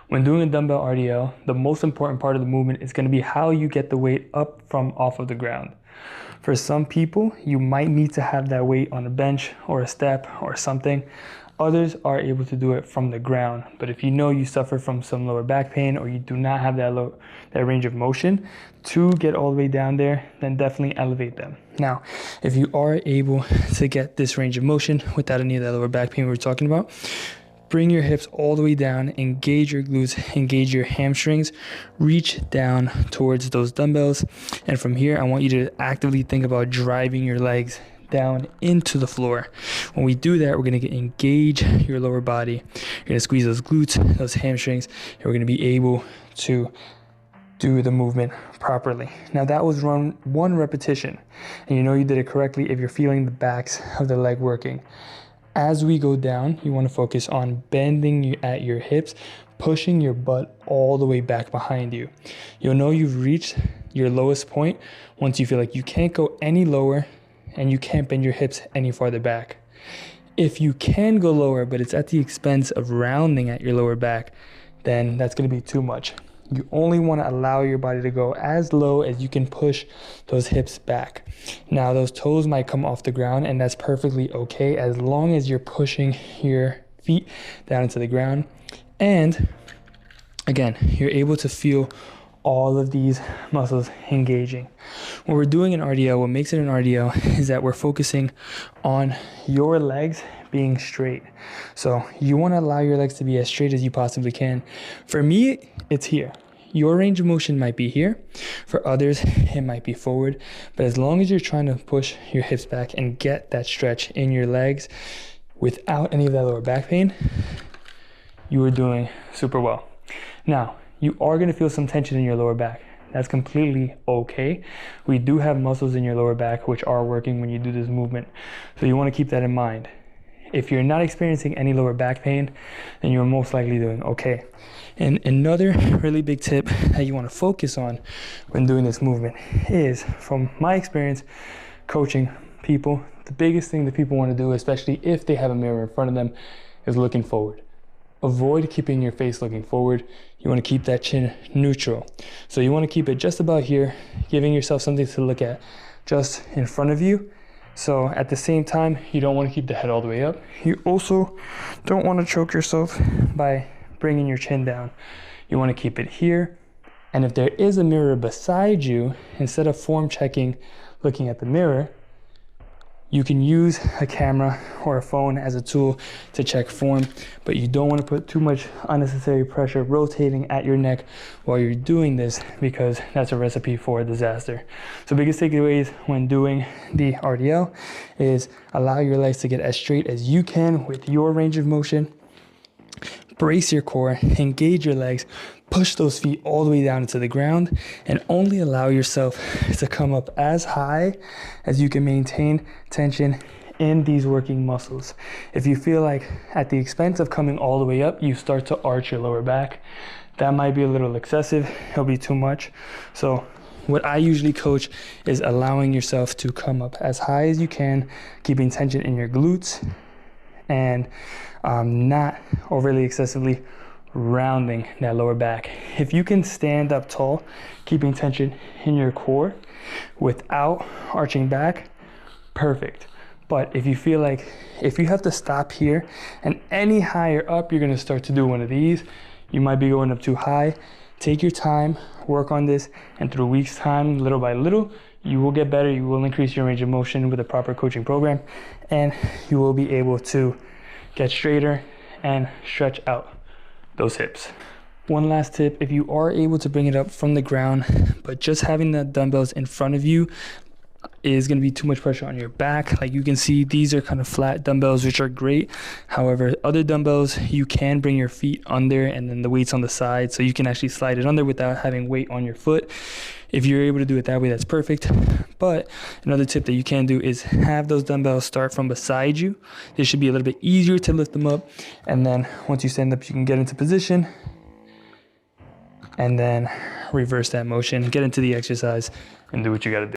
When doing a dumbbell RDL, the most important part of the movement is going to be how you get the weight up from off of the ground. For some people, you might need to have that weight on a bench or a step or something. Others are able to do it from the ground. But if you know you suffer from some lower back pain or you do not have that range of motion to get all the way down there, then definitely elevate them. Now, if you are able to get this range of motion without any of that lower back pain we were talking about, bring your hips all the way down, engage your glutes, engage your hamstrings, reach down towards those dumbbells. And from here, I want you to actively think about driving your legs down into the floor. When we do that, we're going to engage your lower body. You're going to squeeze those glutes, those hamstrings, and we're going to be able to do the movement properly. Now that was one repetition, and you know you did it correctly if you're feeling the backs of the leg working. As we go down, you want to focus on bending at your hips, pushing your butt all the way back behind you. You'll know you've reached your lowest point once you feel like you can't go any lower and you can't bend your hips any farther back. If you can go lower, but it's at the expense of rounding at your lower back, then that's going to be too much. You only want to allow your body to go as low as you can push those hips back. Now, those toes might come off the ground, and that's perfectly okay as long as you're pushing your feet down into the ground. And again, you're able to feel all of these muscles engaging. When we're doing an RDL, what makes it an RDL is that we're focusing on your legs being straight. So you want to allow your legs to be as straight as you possibly can. For me, it's here. Your range of motion might be here. For others, it might be forward. But as long as you're trying to push your hips back and get that stretch in your legs without any of that lower back pain, you are doing super well. Now, you are going to feel some tension in your lower back. That's completely okay. We do have muscles in your lower back which are working when you do this movement. So you want to keep that in mind. If you're not experiencing any lower back pain, then you're most likely doing okay. And another really big tip that you want to focus on when doing this movement is, from my experience coaching people, the biggest thing that people want to do, especially if they have a mirror in front of them, is looking forward. Avoid keeping your face looking forward. You want to keep that chin neutral. So you want to keep it just about here, giving yourself something to look at just in front of you. So at the same time, you don't want to keep the head all the way up. You also don't want to choke yourself by bringing your chin down. You want to keep it here. And if there is a mirror beside you, instead of form checking, looking at the mirror, you can use a camera or a phone as a tool to check form, but you don't want to put too much unnecessary pressure rotating at your neck while you're doing this, because that's a recipe for disaster. So biggest takeaways when doing the RDL is allow your legs to get as straight as you can with your range of motion. Brace your core, engage your legs, push those feet all the way down into the ground, and only allow yourself to come up as high as you can maintain tension in these working muscles. If you feel like at the expense of coming all the way up, you start to arch your lower back, that might be a little excessive. It'll be too much. So what I usually coach is allowing yourself to come up as high as you can, keeping tension in your glutes, and not overly excessively rounding that lower back. If you can stand up tall, keeping tension in your core without arching back, perfect. But if you feel like if you have to stop here and any higher up, you're gonna start to do one of these, you might be going up too high. Take your time, work on this, and through weeks time, little by little, you will get better. You will increase your range of motion with a proper coaching program, and you will be able to get straighter and stretch out those hips. One last tip, if you are able to bring it up from the ground, but just having the dumbbells in front of you is going to be too much pressure on your back. Like you can see, these are kind of flat dumbbells, which are great. However, other dumbbells, you can bring your feet under and then the weight's on the side, so you can actually slide it under without having weight on your foot. If you're able to do it that way, that's perfect. But another tip that you can do is have those dumbbells start from beside you. This should be a little bit easier to lift them up. And then once you stand up, you can get into position and then reverse that motion, get into the exercise, and do what you got to do.